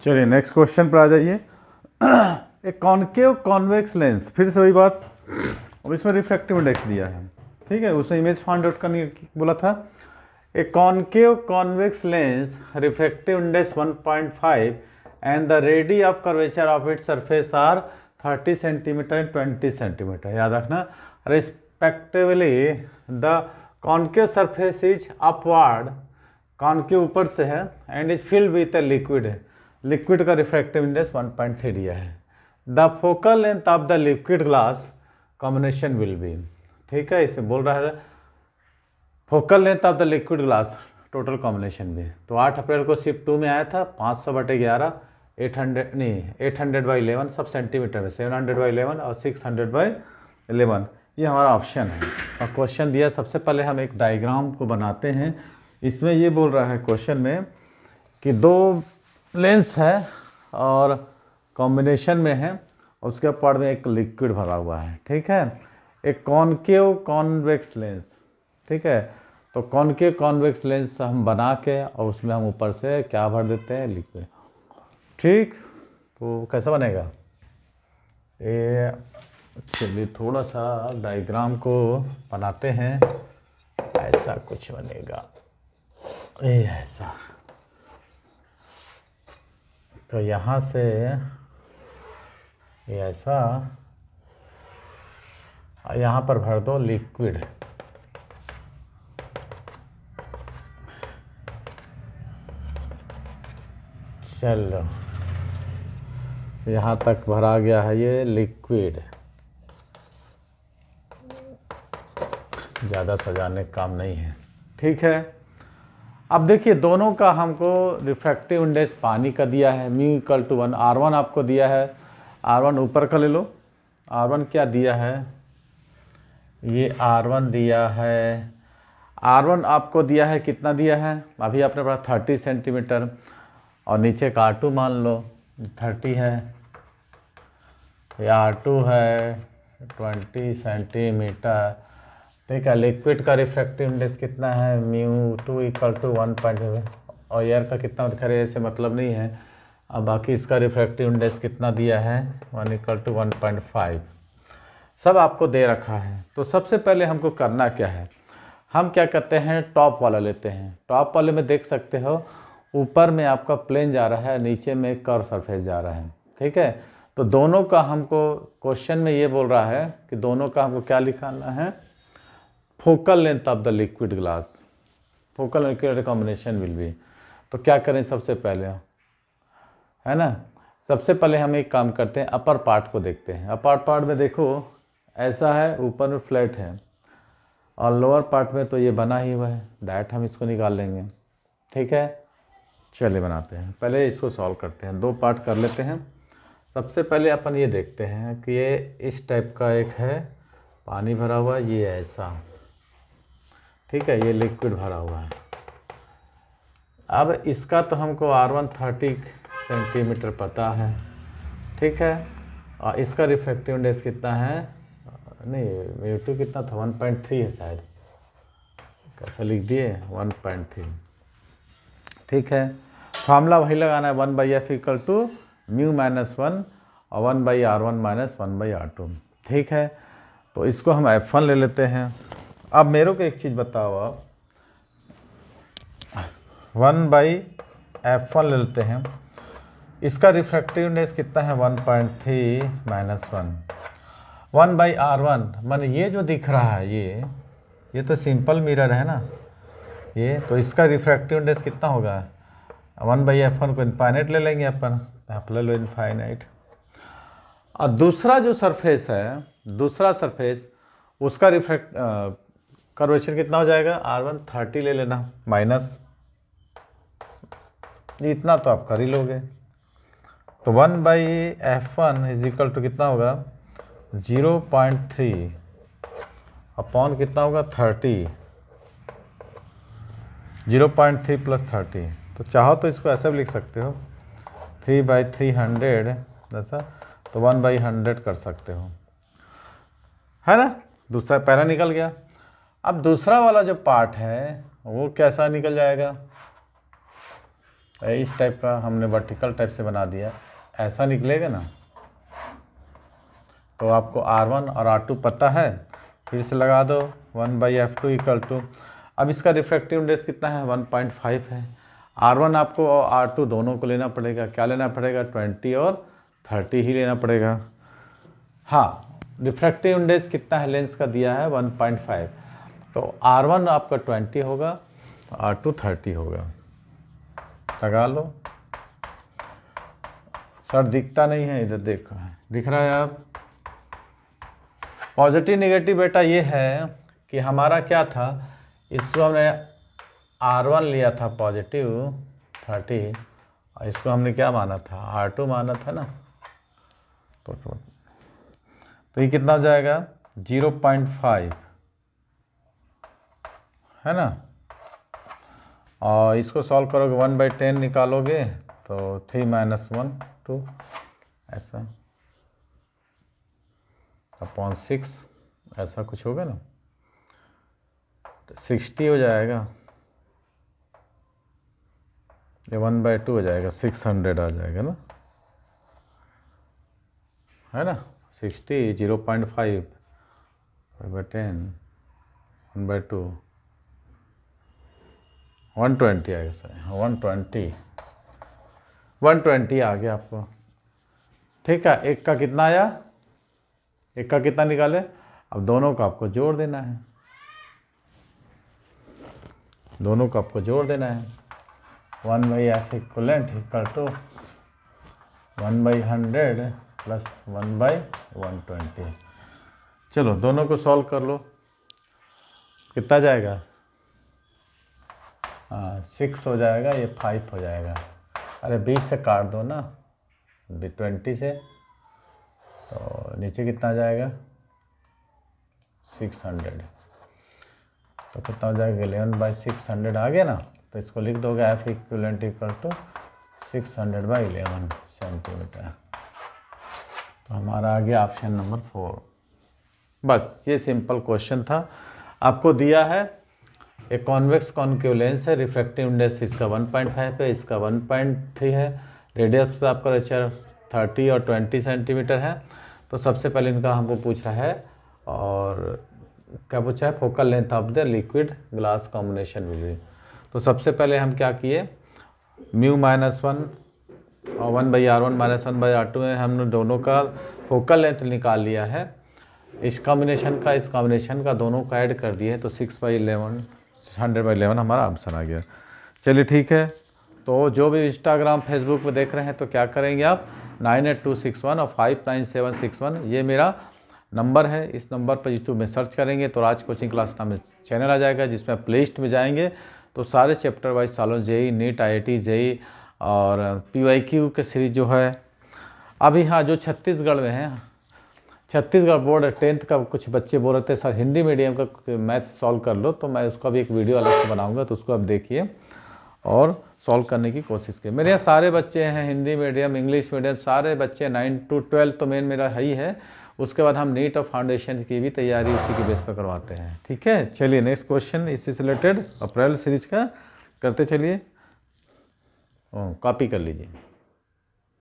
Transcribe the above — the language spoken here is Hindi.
चलिए नेक्स्ट क्वेश्चन पर आ जाइए। एक कॉनकेव कॉन्वेक्स लेंस, फिर से वही बात, अब इसमें रिफ्रैक्टिव इंडेक्स दिया है, ठीक है, उसने इमेज फाइंड आउट करने बोला था। A concave convex lens refractive index 1.5 and the radii of curvature of its surface are 30 centimetre and 20 centimetre. याद रखना, respectively the concave surface is upward, concave ऊपर से है, and is filled with a liquid है, लिक्विड का रिफ्रैक्टिव इंडेक्स 1.3 दिया है। The focal length of the liquid glass combination will be, ठीक है, इसमें बोल रहा है focal length of the liquid glass total combination भी। तो 8 अप्रैल को शिफ्ट 2 में आया था 500/11, 800/11 सब सेंटीमीटर में, 700/11 और 600/11, ये हमारा ऑप्शन है। और क्वेश्चन दिया, सबसे पहले हम एक डायग्राम को बनाते हैं। इसमें ये बोल रहा है क्वेश्चन में कि 2 लेंस है और कॉम्बिनेशन में है, और उसके ऊपर में एक लिक्विड भरा हुआ है, ठीक है। एक कॉनकेव कॉन्वेक्स लेंस, ठीक है, तो कॉनकेव कॉन्वेक्स लेंस हम बना के और उसमें हम ऊपर से क्या भर देते हैं, लिक्विड, ठीक। तो कैसा बनेगा ये, चलिए थोड़ा सा डायग्राम को बनाते हैं। ऐसा कुछ बनेगा, ये ऐसा, तो यहाँ से ये ऐसा, यहाँ पर भर दो लिक्विड, चलो यहाँ तक भरा गया है ये लिक्विड, ज़्यादा सजाने का काम नहीं है, ठीक है। अब देखिए दोनों का हमको रिफ्रैक्टिव इंडेक्स पानी का दिया है, μ=1, R1 आपको दिया है, R1 ऊपर का ले लो, R1 क्या दिया है, ये R1 दिया है, R1 आपको दिया है, कितना दिया है, अभी आपने पढ़ा 30 सेंटीमीटर, और नीचे का R2 मान लो 30 है, या R2 है 20 सेंटीमीटर, ठीक है। लिक्विड का रिफ्रैक्टिव इंडेक्स कितना है, μ2 = 1.5, और एयर का कितना खरे ऐसे मतलब नहीं है। अब बाकी इसका रिफ्रैक्टिव इंडेक्स कितना दिया है, 1 = 1.5, सब आपको दे रखा है। तो सबसे पहले हमको करना क्या है, हम क्या करते हैं, टॉप वाला लेते हैं। टॉप वाले में देख सकते हो ऊपर में आपका प्लेन जा रहा है, नीचे में कर्व सरफेस जा रहा है, ठीक है। तो दोनों का हमको क्वेश्चन में ये बोल रहा है कि दोनों का हमको क्या लिखाना है, focal length of the liquid glass, focal liquid combination will B. तो क्या करें, सबसे पहले है ना, सबसे पहले हम एक काम करते हैं, अपर पार्ट को देखते हैं। अपर पार्ट में देखो ऐसा है, ऊपर में फ्लैट है, और लोअर पार्ट में तो ये बना ही हुआ है, डायरेक्ट हम इसको निकाल लेंगे, ठीक है। चलिए बनाते हैं, पहले इसको सॉल्व करते हैं, 2 पार्ट कर लेते हैं। सबसे पहले अपन ये देखते हैं कि ये इस टाइप का एक है, पानी भरा हुआ, ये ऐसा, ठीक है, ये लिक्विड भरा हुआ है। अब इसका तो हमको R1 30 सेंटीमीटर पता है, ठीक है, और इसका रिफ्रैक्टिव इंडेक्स कितना है, नहीं μ2 कितना था, 1.3 है शायद, कैसा लिख दिए 1.3, ठीक है। फार्मूला वही लगाना है, 1/f = μ-1 और 1/R1 - 1/R2, ठीक है। तो इसको हम F1 ले लेते हैं। अब मेरे को एक चीज़ बताओ, आप 1/F1 ले लेते हैं, इसका रिफ्रैक्टिव इंडेक्स कितना है, 1.3 - 1, 1/R1 माने ये जो दिख रहा है ये तो सिंपल मिरर है ना ये, तो इसका रिफ्रैक्टिव इंडेक्स कितना होगा, 1/F1 को इनफाइनाइट ले लेंगे अपन, आप ले लो इनफाइनाइट। और दूसरा जो सरफेस है, दूसरा सरफेस, उसका कर्वेचर कितना हो जाएगा, R1 30 ले लेना, माइनस इतना तो आप कर ही लोगे। तो 1/F1 = कितना होगा, 0.3 अपॉन कितना होगा, 30, 0.3 + 30। तो चाहो तो इसको ऐसे भी लिख सकते हो, 3/300 जैसा, तो 1/100 कर सकते हो, है ना। दूसरा पहला निकल गया। अब दूसरा वाला जो पार्ट है वो कैसा निकल जाएगा, इस टाइप का हमने वर्टिकल टाइप से बना दिया, ऐसा निकलेगा ना। तो आपको R1 और R2 पता है, फिर से लगा दो 1/f2 इक्वल टू, अब इसका रिफ्रैक्टिव इंडेक्स कितना है 1.5 है। R1 आपको और R2 दोनों को लेना पड़ेगा, क्या लेना पड़ेगा 20 और 30 ही लेना पड़ेगा। हाँ, रिफ्रैक्टिव इंडेक्स कितना है लेंस का दिया है 1.5, तो R1 आपका 20 होगा, R2 30 होगा, लगा लो। सर दिखता नहीं है, इधर देखो दिख रहा है आप। पॉजिटिव नेगेटिव बेटा ये है कि हमारा क्या था, इसको हमने R1 लिया था पॉजिटिव 30 और इसको हमने क्या माना था R2 माना था ना, तो ये कितना हो जाएगा 0.5 है ना। और इसको सॉल्व करोगे 1/10 निकालोगे तो 3 - 1 2 ऐसा अपॉन 6 ऐसा कुछ होगा ना, तो 60 हो जाएगा, ये 1/2 हो जाएगा, 600 आ जाएगा ना, है ना। 60 0.5 5/10 1/2 120 आएगा सर, 120 आ गया आपको। ठीक है, एक का कितना आया, एक का कितना निकाले, अब दोनों का आपको जोड़ देना है, दोनों को आपको जोड़ देना है। 1/f equivalent equal to 1/100 plus 1/120। चलो दोनों को सॉल्व कर लो, कितना जाएगा, 6 हो जाएगा, ये 5 हो जाएगा। अरे 20 से काट दो ना 20 से, तो नीचे कितना जाएगा 600, तो कितना हो जाएगा 11/600 आ गया ना। तो इसको लिख दोगे F equivalent equal to 600/11 centimetre. तो हमारा आ गया ऑप्शन नंबर 4। बस ये सिंपल क्वेश्चन था। आपको दिया है एक कॉन्वेक्स कॉनकेव लेंस है, रिफ्रैक्टिव इंडेक्स इसका 1.5 है, इसका 1.3 है, रेडियस आपका रेचर 30 और 20 सेंटीमीटर है। तो सबसे पहले इनका हमको पूछ रहा है, और क्या पूछा है, focal length of the liquid glass combination will B. तो सबसे पहले हम क्या किए, μ-1 और 1/R1 - 1/R2 है, हमने दोनों का फोकल लेंथ निकाल लिया है। इस कॉम्बिनेशन का दोनों का ऐड कर दिए, तो 6/11 100/11 हमारा ऑप्शन आ गया। चलिए ठीक है, तो जो भी इंस्टाग्राम फेसबुक पे देख रहे हैं तो क्या करेंगे आप 98261 और 59761, ये मेरा नंबर है, इस नंबर पर यूट्यूब में सर्च करेंगे तो राज कोचिंग क्लास नाम में चैनल आ जाएगा, जिसमें प्ले लिस्ट में जाएंगे तो सारे चैप्टर वाइज सालों जेई नीट IIT जेई और PYQ के सीरीज जो है अभी, हाँ जो छत्तीसगढ़ में है, छत्तीसगढ़ बोर्ड 10th का कुछ बच्चे बोल रहे थे सर हिंदी मीडियम का मैथ सॉल्व कर लो, तो मैं उसका भी एक वीडियो अलग से बनाऊंगा, तो उसको आप देखिए और सॉल्व करने की कोशिश करें। मेरे यहाँ सारे बच्चे हैं हिंदी मीडियम इंग्लिश मीडियम, सारे बच्चे 9 to 12 तो मेन मेरा है ही है, उसके बाद हम नीट और फाउंडेशन की भी तैयारी उसी के बेस पर करवाते हैं। ठीक है, चलिए नेक्स्ट क्वेश्चन इसी से रिलेटेड अप्रैल सीरीज का करते चलिए, कॉपी कर लीजिए।